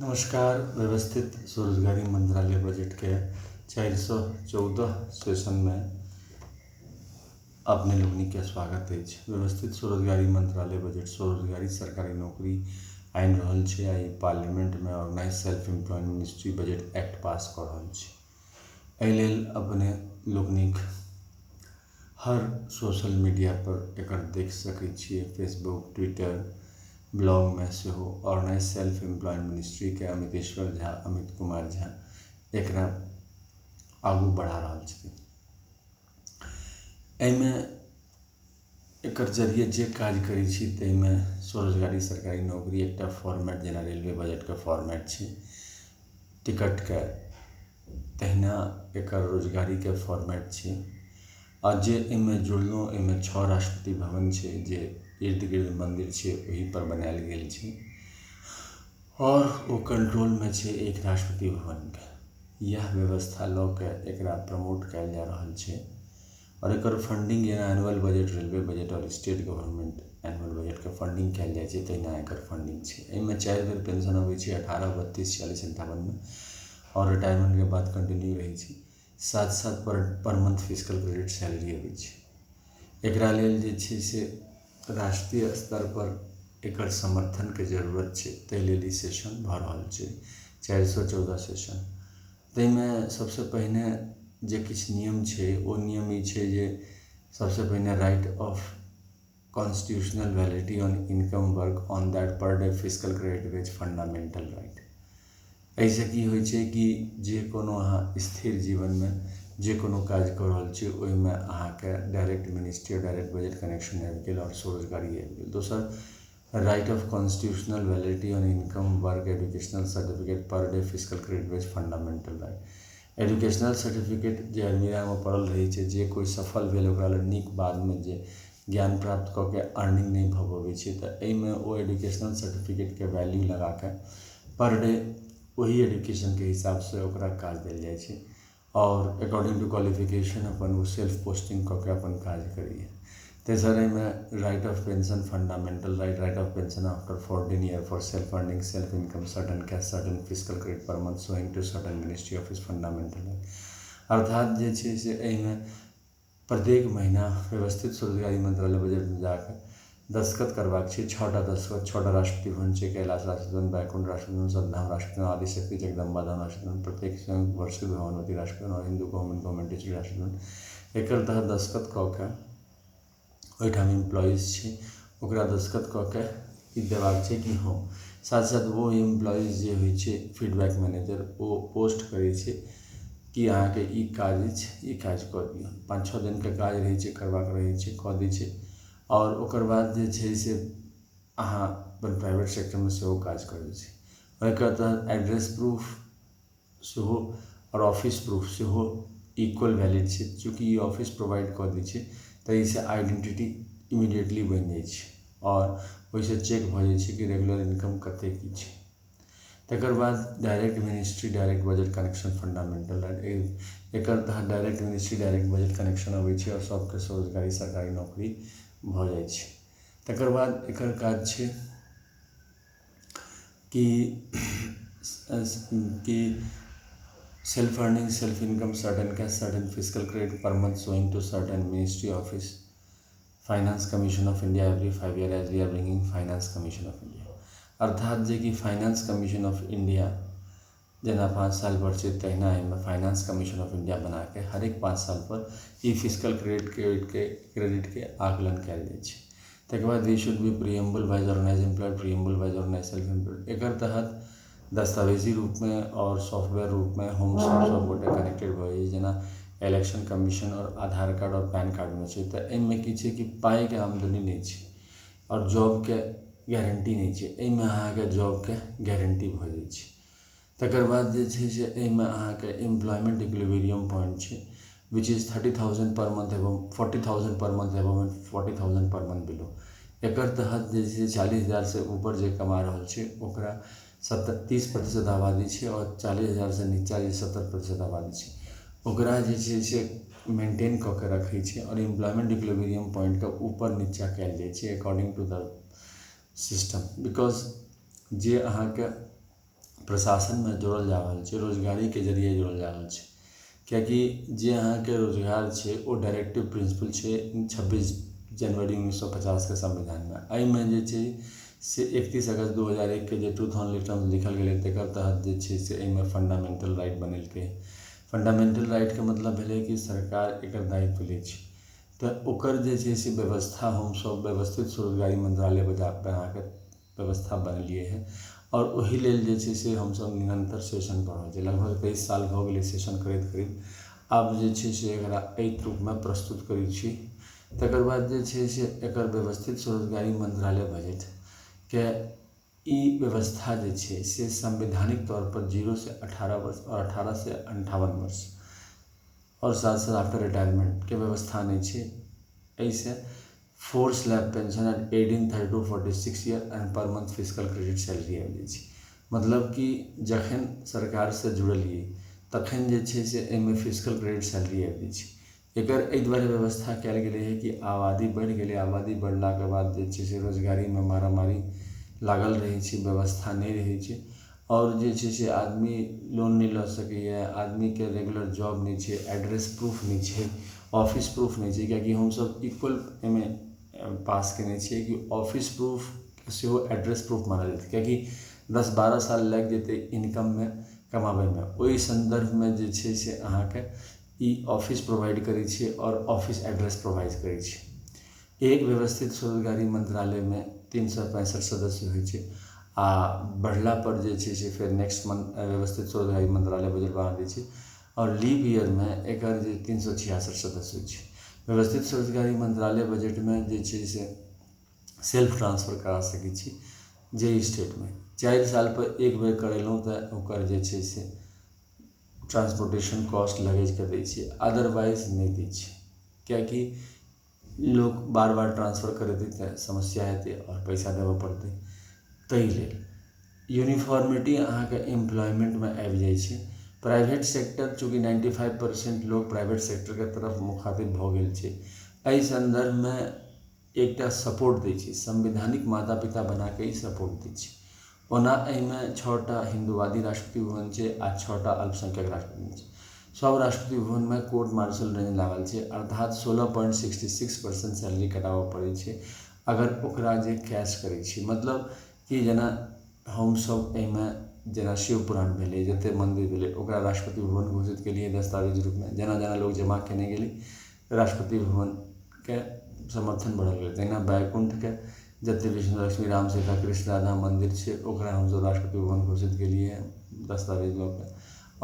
नमस्कार। व्यवस्थित स्वरोजगारी मंत्रालय बजट के 414 सेशन में अपने लोगनी के स्वागत है। व्यवस्थित स्वरोजगारी मंत्रालय बजट स्वरोजगारी सरकारी नौकरी आइन रहल छे आ पार्लियामेंट में organise self employment ministry budget act pass कर रहल छे। एहि लेल अपने लोगनिक हर सोशल मीडिया पर एकर देख सकै छियै। फेसबुक, ट्विटर, ब्लॉग में से हो ऑर्गेनाइज सेल्फ एम्प्लॉयमेंट मिनिस्ट्री के अमितेश्वर झा, अमित कुमार झा एकरा आगू बढ़ा रहल छथिन। एहिमे एकर जरिए जे काज करै छी ताहिमे स्वरोजगारी सरकारी नौकरी एकटा फॉर्मेट जेना रेलवे बजट के फॉर्मेट छै, टिकट के तहिना एकर रोजगारी के फॉर्मेट छै। आ जे एहिमे जुड़लहुँ, एहिमे 6 राष्ट्रपति भवन छै जे इर्द गिर्द मंदिर छै वही पर बनायल गेल छै और वो कंट्रोल में छै एक राष्ट्रपति भवन के। यह व्यवस्था लऽ के एकरा प्रमोट कयल जा रहल छै और एकर फंडिंग जेना एनुअल बजट, रेलवे बजट और स्टेट गवर्नमेंट एनुअल बजट के फंडिंग कयल जाइ छै तहिना एकर फंडिंग छै। एहिमे 4 बेर पेंशन अबै छै 18, 32, 40, 57 में और रिटायरमेंट के बाद कंटिन्यू रहै छै। साथ साथ पर मंथ फिजिकल क्रेडिट सैलरी अबै छै। एकरा लेल जे छै से राष्ट्रीय स्तर पर एकर समर्थन के जरूरत छै, ताहि लेल ई सेशन भऽ रहल छै 414 सेशन। ताहिमे सबसे पहिने जे किछु नियम छै ओ नियम ई छै जे सबसे पहिने right of constitutional validity on income work on that पर day physical credit is fundamental right. एहिसँ की होइ छै कि जे कोनो अहाँ स्थिर जीवन में जे कोनो काज कऽ रहल छी ओहिमे अहाँके direct ministry, direct budget connection आबि गेल और स्वरोजगारी आबि गेल। दोसर, right of constitutional validity on income work educational certificate per day physical credit is fundamental right. Educational certificate जे अलमीरा में पड़ल रहै छै, जे कोई सफल भेल ओकरा लेल नीक बाद में जे ज्ञान प्राप्त कऽ के अर्निंग नहीं भऽ पबै छै तऽ एहिमे ओ एजुकेशनल सर्टिफिकेट के वैल्यू लगा के पर डे वही एजुकेशन के हिसाब से ओकरा काज देल जाइ छै और अकॉर्डिंग टू क्वालिफिकेशन अपन वो सेल्फ पोस्टिंग कऽ के अपन काज करैए। तेसर, एहिमे right of pension fundamental right, right of pension after 14 year for self earning self income certain cash certain physical credit per month sowing to certain ministry office fundamental right. अर्थात जे छै से एहिमे प्रत्येक महीना व्यवस्थित स्वरोजगारी मंत्रालय बजट में जाकर दस्तखत करबाक छै। 6टा दस्तखत 6टा राष्ट्रपति भवन छै, कैलाश राष्ट्रपति भवन, बैकुंठ राष्ट्रपति भवन, सद्धाम राष्ट्रपति भवन, आदिशक्ति जगदम्बा धाम राष्ट्रपति भवन, प्रत्येक संयुक्त वर्षित भवनवती राष्ट्रपति भवन और हिंदू गवर्नमेंट राष्ट्रपति भवन। एकर तहत दस्तखत कऽ के ओहिठाम एम्प्लॉइज छै ओकरा दस्तखत कऽ के ई देबाक छै कि हाँ। साथ साथ वो एम्प्लॉइज जे होइ छै फीडबैक मैनेजर ओ पोस्ट करै छै कि अहाँके ई काज अछि, ई काज कऽ दियौ। 5-6 दिन के काज रहै छै, करबाक रहै छै, कऽ दै छै और ओकर बाद जे छै से अहाँ अपन प्राइवेट सेक्टर में सेहो काज करै छै। एकर तहत एड्रेस प्रूफ सेहो और ऑफिस प्रूफ सेहो इक्वल वैलिड छै। चूँकि ई ऑफिस प्रोवाइड कऽ दै छै तऽ एहिसँ आइडेंटिटी इमीडिएटली बनि जाइ छै और ओहिसँ चेक भऽ जाइ छै कि रेगुलर इनकम कते की छै। तकर बाद direct ministry direct budget connection fundamental right. एकर तहत direct ministry direct budget connection अबै छै और सबके स्वरोजगारी सरकारी नौकरी भऽ जाइ छै। तकर बाद एकर काज छै कि self earning self income certain cash certain physical credit per month sowing to certain ministry office finance commission of India every 5 year as we are bringing finance commission of India. अर्थात जे कि फाइनेंस कमीशन ऑफ इंडिया जेना 5 साल पर छै तहिना एहिमे finance commission of India बना के हर एक 5 साल पर ई फिजिकल क्रेडिट के आकलन कयल जाइ छै। तकर बाद we should be preamble wise organise employed, preamble wise organise self employed. एकर तहत दस्तावेजी रूप में और सॉफ्टवेयर रूप में हम सब गोटे कनेक्टेड भऽ जाइए। जेना इलेक्शन कमीशन और आधार कार्ड और पैन कार्ड में छै तऽ एहिमे की छै कि पाई के आमदनी नहीं छै और जॉब के गारंटी नहीं छै। एहिमे अहाँके जॉब के गारंटी भऽ जाइ छै। तकर बाद जे छै से एहिमे अहाँके एम्प्लॉयमेंट इक्विलिब्रियम पॉइंट छै विच इज 30,000 पर मंथ एवं 40,000 पर मंथ एवं 40,000 पर मंथ बिलो। एकर तहत जे छै 40,000 से ऊपर जे कमा रहल छै ओकरा 30% आबादी छै और 40,000 से नीचा जे 70% आबादी छै ओकरा जे छै से मेंटेन कऽ के रखै छै और एम्प्लॉयमेंट इक्विलिब्रियम पॉइंट के ऊपर नीचा कयल जाइ छै according to the system. Because जे अहाँके प्रशासन में जोड़ल जा रहल छै, रोजगारी के जरिए जोड़ल जा रहल छै, कियाकि जे अहाँके रोजगार छै ओ डायरेक्टिव प्रिंसिपल छै 26 जनवरी 1950 के संविधान में। एहिमे जे छै से 31 अगस्त 2001 के जे ट्रूथ ऑन टर्म्स लिखल गेलै तकर तहत जे छै से एहिमे फंडामेंटल राइट बनेलकै। फंडामेंटल राइट के मतलब भेलै कि सरकार एकर दायित्व लै छै, तऽ ओकर जे छै से व्यवस्था हमसब व्यवस्थित स्वरोजगारी मंत्रालय बनाके व्यवस्था बनेलिए है। और ओहि लेल जे छै से हमसब निरंतर सेशन कऽ रहल छी, लगभग 23 साल भऽ गेलै सेशन करैत करीब। आब जे छै से एकरा एहि रूपमे प्रस्तुत करै छी। तकर बाद जे छै से एकर व्यवस्थित स्वरोजगारी मंत्रालय बजट के ई व्यवस्था जे छै से संवैधानिक तौर पर 0 से 18 वर्ष और 18 से 58 वर्ष और साथ साथ आफ्टर रिटायरमेंट के व्यवस्था नहीं छै। ऐसे 4 slab pension and add in 30 to 46 year and per month physical credit salary आबि जाइ छै। मतलब कि जखन सरकार से जुड़लिए तखन जे छै से एहिमे फिजिकल क्रेडिट सैलरी आबि जाइ छै। एकर एहि दुआरे व्यवस्था कयल गेलै है कि आबादी बढ़ि गेलै, आबादी बढ़लाके बाद जे छै से रोजगारीमे मारामारी लागल रहै छै, व्यवस्था नहीं रहै छै और जे छै से आदमी लोन नहीं लऽ सकैए, आदमीके रेगुलर जॉब नहीं छै, एड्रेस प्रूफ नहीं छै, ऑफिस प्रूफ नहीं छै, कियाकि हमसब इक्वल एहिमे पास केने छियै कि ऑफिस प्रूफ सेहो एड्रेस प्रूफ मानल जेतै, कियाकि 10-12 साल लागि जेतै इनकममे कमाबैमे। ओहि संदर्भमे जे छै से अहाँके ई ऑफिस प्रोवाइड करै छै और ऑफिस एड्रेस प्रोवाइड करै छै। एक व्यवस्थित स्वरोजगारी मंत्रालय में 365 सदस्य होइ छै आ बढ़ला पर जे छै से फिर नेक्स्ट मंथ व्यवस्थित स्वरोजगारी मंत्रालय बजट बना दै छै और लीप ईयर में एकर जे 366 सदस्य होइ छै। व्यवस्थित स्वरोजगारी मंत्रालय बजट में जे छै से सेल्फ ट्रांसफर करा सकै छी जे स्टेट में 4 साल पर एक बेर करेलहुँ तऽ ओकर जे छै से ट्रांसपोर्टेशन कॉस्ट लगेज के दै छियै, अदरवाइज नहीं दै छै, कियाकि लोग बार बार ट्रांसफर करेतै तऽ समस्या हेतै और पैसा देबऽ पड़तै। ताहि लेल यूनिफॉर्मिटी अहाँके एम्प्लॉयमेंटमे आबि जाइ छै। प्राइवेट सेक्टर चूँकि 95% लोग प्राइवेट सेक्टर के तरफ मुखातिब भऽ गेल छै, एहि संदर्भमे एकटा सपोर्ट दै छै, संवैधानिक माता पिता बना के ई सपोर्ट दै छै। ओना एहिमे 6टा हिंदूवादी राष्ट्रपति भवन छै आ 6टा अल्पसंख्यक राष्ट्रपति भवन छै। सब राष्ट्रपति भवन में कोर्ट मार्शल रेंज लागल छै, अर्थात 16.66% सैलरी कटाबऽ पड़ै छै अगर ओकरा जे कैश करै छी। मतलब कि जेना हमसब एहिमे जेना शिव पुराण भेलै, जते मंदिर भेलै ओकरा राष्ट्रपति भवन घोषित केलिए दस्तावेज रूपमे। जेना जेना लोग जमा केने गेलै राष्ट्रपति भवन के समर्थन बढ़ल गेलै, तहिना बैकुंठके जते विष्णु लक्ष्मी राम सीता कृष्ण राधा मंदिर छै ओकरा हमसब राष्ट्रपति भवन घोषित केलिए दस्तावेज लऽ के।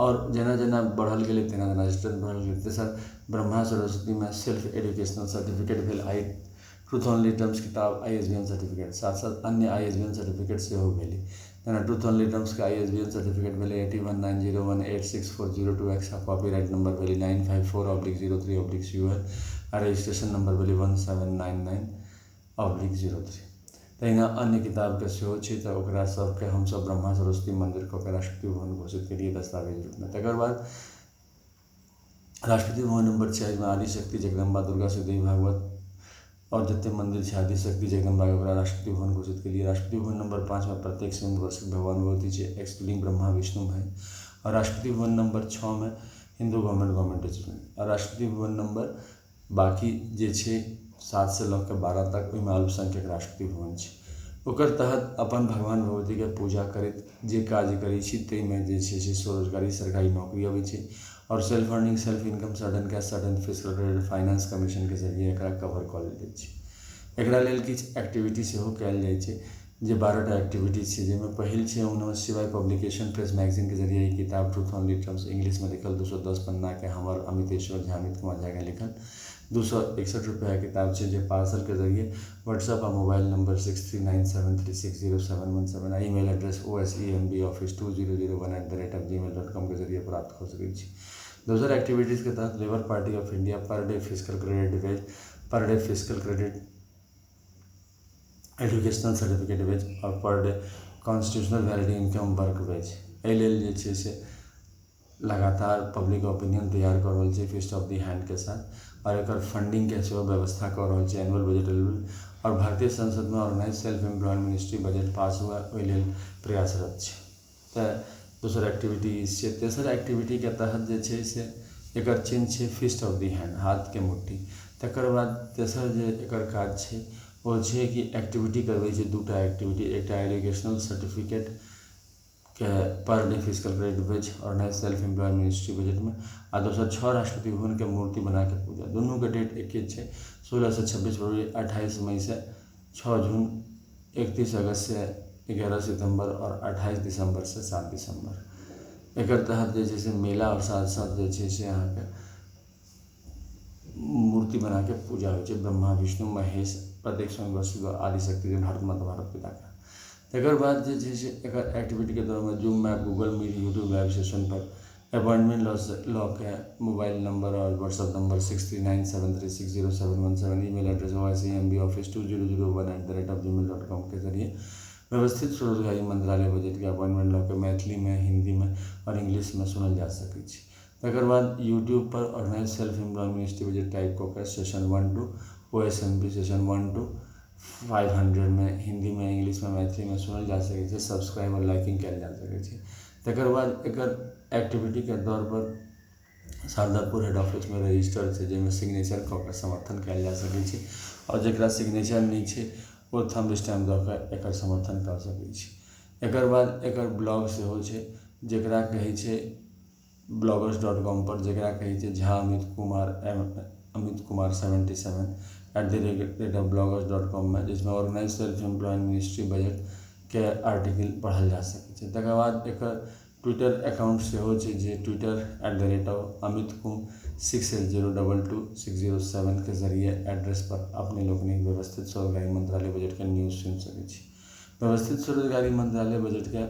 और जेना जेना बढ़ल गेलै तेना तेना स्ट्रेंथ बढ़ल गेलै। तेसर ब्रह्मा सरस्वती में सेल्फ एजुकेशनल सर्टिफिकेट भेल, ट्रूथ ऑन टर्म्स किताब ISBN सर्टिफिकेट, साथ साथ अन्य ISBN सर्टिफिकेट सेहो भेलै। जेना ट्रूथ ऑन टर्म्स के ISBN सर्टिफिकेट भेलै 8190186402X, कॉपीराइट नंबर भेलै 954/03/UL आ रजिस्ट्रेशन नंबर भेलै 1799/03। तहिना अन्य किताबके सेहो छै तऽ ओकरा सबके हमसब ब्रह्मा सरस्वती मंदिर कऽ के राष्ट्रपति भवन घोषित केलिए दस्तावेज रूपमे। तकर बाद राष्ट्रपति भवन नंबर 4 में आदिशक्ति जगदम्बा दुर्गा श्रीदेवी भागवत और जते मंदिर छै आदिशक्ति जगदम्बा के ओकरा राष्ट्रपति भवन घोषित केलिए। राष्ट्रपति भवन नंबर 5 में प्रत्येक सिंधुवर्षिक भगवान भगवती छै एक्सक्लूडिंग ब्रह्मा विष्णु भाई। और राष्ट्रपति भवन नंबर 6 में हिंदू गवर्नमेंट एजुकेशन। और राष्ट्रपति भवन नंबर बाकी जे छै 7 से लऽ के 12 तक ओहिमे अल्पसंख्यक राष्ट्रपति भवन छै। ओकर तहत अपन भगवान भगवती के पूजा करैत जे काज करै छी ताहिमे जे छै से स्वरोजगारी सरकारी नौकरी अबै छै और self earning self income certain cash certain physical credit finance commission के जरिए एकरा कवर कऽ लेल जाइ छै। एकरा लेल किछु एक्टिविटी सेहो कयल जाइ छै जे 12टा एक्टिविटी छै, जाहिमे पहिल छै ओम नमः शिवाय पब्लिकेशन प्रेस मैगजीन के जरिए ई किताब ट्रूथ ऑन टर्म्स इंग्लिश में लिखल 210 पन्ना के हमर अमितेश्वर झा अमित कुमार झा के लिखल 261 रुपया किताब छै, जे पार्सल के जरिए व्हाट्सएप आ mobile number 6397360717 email address osembaoffice2001@gmail.com के जरिए प्राप्त हो सकै छी। दोसर एक्टिविटीज़ के तहत Labour Party of India per day physical credit wage, per day physical credit educational certificate wage और per day constitutional validity income work wage. एहि लेल जे छै से लगातार पब्लिक ओपिनियन तैयार कर रहल छै फिस्ट ऑफ द हैंड के साथ और एकर फंडिंग के सेहो व्यवस्था कर रहल छै। एनुअल बजट और भारतीय संसद में organise self employment ministry budget pass हुआ ओहि लेल प्रयासरत छै। तो दोसर एक्टिविटी छै। तेसर एक्टिविटी के तहत जे छै से एकर चिन्ह छै फिस्ट ऑफ दी हैंड, हाथ के मुट्ठी। तकर बाद तेसर जे एकर काज छै ओ छै कि एक्टिविटी करबै छै, दूटा एक्टिविटी, एकटा एजुकेशनल सर्टिफिकेट के पर डे फिजिकल क्रेडिट वेज और नए सेल्फ एम्प्लॉय मिनिस्ट्री बजट में, आ दोसर 6 राष्ट्रपति भवन के मूर्ति बना के पूजा। दुनू के डेट एके छै, 16 से 26 फरवरी, 28 मई से 6 जून, 31 अगस्त से 11 सितंबर और 28 दिसंबर से 7 दिसंबर। एकर तहत जे छै से मेला और साथ साथ जे छै से अहाँके मूर्ति बना के पूजा होइ छै, ब्रह्मा विष्णु महेश प्रत्येक स्वयं शिव आदि शक्ति भारत माता भारत पिता का। तकर बाद जे छै से एकर एक्टिविटी के दौरान Zoom map, Google Meet, YouTube live session पर अपॉइंटमेंट लॉ के मोबाइल नंबर और WhatsApp number 6397360717, email address oicmboffice2001@gmail.com के जरिए व्यवस्थित स्वरोजगारी मंत्रालय बजट के अपॉइंटमेंट लॉ के मैथिली में, हिंदी में और इंग्लिश में सुनल जा सकै छै। तकर बाद यूट्यूब पर organise self employ ministry budget type कऽ session 1 to OSMP session 1 to 500 में हिंदी में, इंग्लिश में, मैथिली में सुनल जा सकै छै, सब्सक्राइब और लाइकिंग कयल जा सकै छै। तकर बाद एकर एक्टिविटी के तौर पर शारदापुर हेड ऑफिस में रजिस्टर छै, जाहिमे सिग्नेचर कऽ के समर्थन कयल जा सकै छै, और जकरा सिग्नेचर नहीं छै ओ थंब स्टैम्प दऽ के एकर समर्थन कऽ सकै छै। एकर बाद एकर ब्लॉग सेहो छै, जकरा कहै छै bloggers.com पर, जकरा कहै छै झा अमित कुमार 77@bloggers.com में, जिसमें organise self employ ministry budget के आर्टिकल पढ़ल जा सकै छै। तकर बाद एकर ट्विटर अकाउंट सेहो छै, जे ट्विटर @amitkum68022607 के जरिए एड्रेस पर अपने लोकनिक व्यवस्थित स्वरोजगारी मंत्रालय बजट के न्यूज सुन सकै छी। व्यवस्थित स्वरोजगारी मंत्रालय बजट के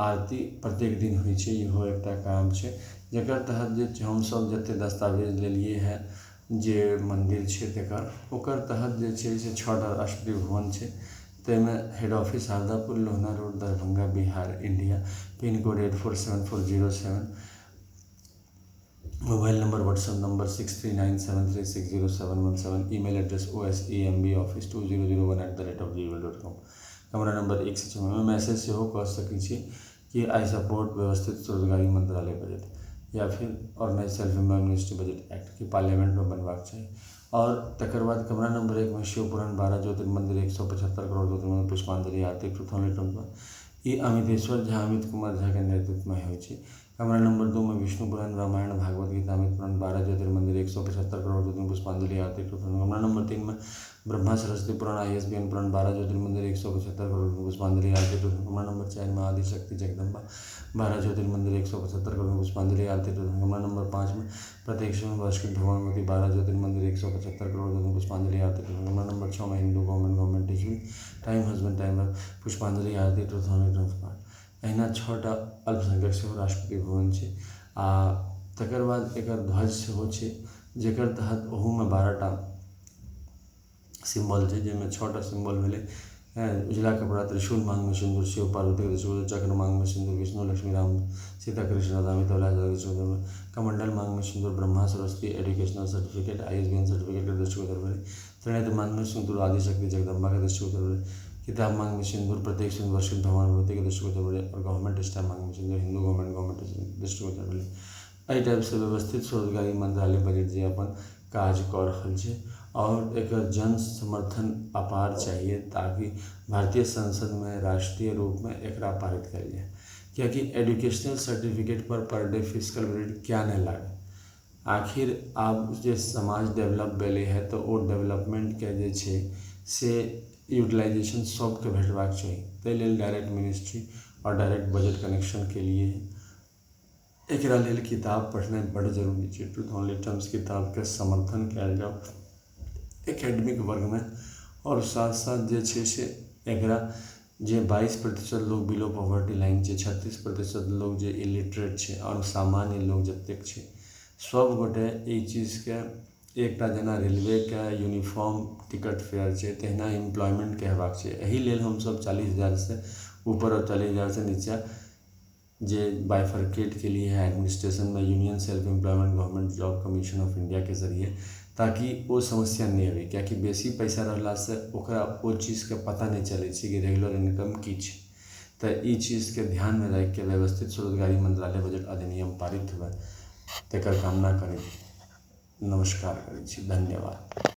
आरती प्रत्येक दिन होइ छै, इहो एकटा काम छै, जकर तहत जे हमसब जते दस्तावेज लेलिए है जे मंदिर छै तकर, ओकर तहत जे छै से 6टा राष्ट्रपति भवन छै, तैमे head office Shardapur, Lohna road, Darbhanga, Bihar, India, pin code 847407, mobile number, WhatsApp number 6397360717, email address oicmboffice2001@gmail.com, कमरा नंबर 1 से 6 में मैसेज सेहो कऽ सकै छी कि आई सपोर्ट व्यवस्थित स्वरोजगारी मंत्रालय बजट, या फिर organise self employ ministry budget act की पार्लियामेंट में बनबाक चाहिए। और तकर बाद कमरा नंबर 1 में शिव पुराण 12 ज्योतिर्मंदिर 175 करोड़ ज्योतिर्मंदिर पुष्पांजलि आरती ट्रूथ ई अमितेश्वर झा अमित कुमार झा के नेतृत्व में होइ छै। कमरा नंबर 2 में विष्णु पुराण रामायण भागवत गीता अमित पुराण 12 ज्योतिर्मंदिर 175 करोड़ ज्योतिर्मंदिर पुष्पांजलि आरती ट्रूथ। कमरा नंबर 3 में ब्रह्मा सरस्वती पुराण ISBN पुराण 12 ज्योतिर्मंदिर 175 करोड़ पुष्पांजलि आरती ट्रूथ। कमरा नंबर 4 में आदि शक्ति जगदम्बा 12 ज्योतिर्मंदिर 175 करोड़ पुष्पांजलि आरती ट्रूथ। कमरा नंबर 5 में प्रत्येक वर्षकृत भगवानवती 12 ज्योतिर्मंदिर 175 करोड़ ज्योतिर्मंदिर पुष्पांजलि आरती ट्रूथ। कमरा नंबर 6 में Hindu government teaching time husband time पुष्पांजलि आरती ट्रूथ ट्रांसफर। अहिना 6टा अल्पसंख्यक सेहो राष्ट्रपति भवन छै। आ तकर बाद एकर ध्वज सेहो छै, जेकर तहत ओहूमे 12टा सिम्बल छै, जाहिमे 6टा सिम्बल भेलै उजला कपड़ा, त्रिशूल मांग में सिंदूर, शिव पार्वती के त्रिशूल, चक्र मांग में सिंदूर, विष्णु लक्ष्मी राम सीता कृष्ण राधा अमित कमंडल मांग में सिंदूर, Brahma Saraswati educational certificate ISBN certificate के दृष्टिगोचर भेलै, त्रिनेत्र मांग में सिंदूर आदि शक्ति जगदम्बा के दृष्टिगोचर भेलै, किताब मांग में सिंदूर प्रत्येक वर्षित भगवान भगवती के दृष्टिगोचर भेलै, और गवर्नमेंट स्टैम्प मांग में सिंदूर हिंदू गवर्नमेंट दृष्टिगोचर भेलै। एहि टाइप से व्यवस्थित स्वरोजगारी मंत्रालय बजट जे अपन काज कऽ रहल छै, और एकर जन समर्थन अपार चाहिए, ताकि भारतीय संसद में राष्ट्रीय रूप में एकरा पारित कयल जाए। कियाकि educational certificate per day physical credit क्या नहीं लागे, आखिर आब जे समाज डेवलप भेलै है तो ओ डेवलपमेंट के जे छै से यूटिलाइजेशन सबके भेटबाक चाहिए। ताहि लेल डायरेक्ट मिनिस्ट्री और डायरेक्ट बजट कनेक्शन के लिए एकरा लेल किताब पढ़नाइ बड़ जरूरी छै। ट्रूथ ओनली टर्म्स किताब के समर्थन कयल जाओ एकेडमिक वर्ग में, और साथ साथ जे छै से एकरा जे 22% लोग बिलो पॉवर्टी लाइन छै, 36% लोग जे इलिटरेट छै, और सामान्य लोग जतेक छै, सब गोटे ई चीज के एकटा जेना रेलवे के यूनिफॉर्म टिकट फेयर छै, तहिना एम्प्लॉयमेंट के हेबाक छै। एहि लेल हमसब 40,000 से ऊपर और 40,000 से नीचा जे बाइफरकेट के लिए है एडमिनिस्ट्रेशन में union self employment government job commission of India के जरिए, ताकि वो समस्या नहीं आवे। कियाकि बेसी पैसा रहला से ओकरा ओ चीज के पता नहीं चले छै कि रेगुलर इनकम की छै। तो ई चीज़ के ध्यान में रख के व्यवस्थित स्वरोजगारी मंत्रालय बजट अधिनियम पारित हुए तकर कामना करैत नमस्कार करै छी। धन्यवाद।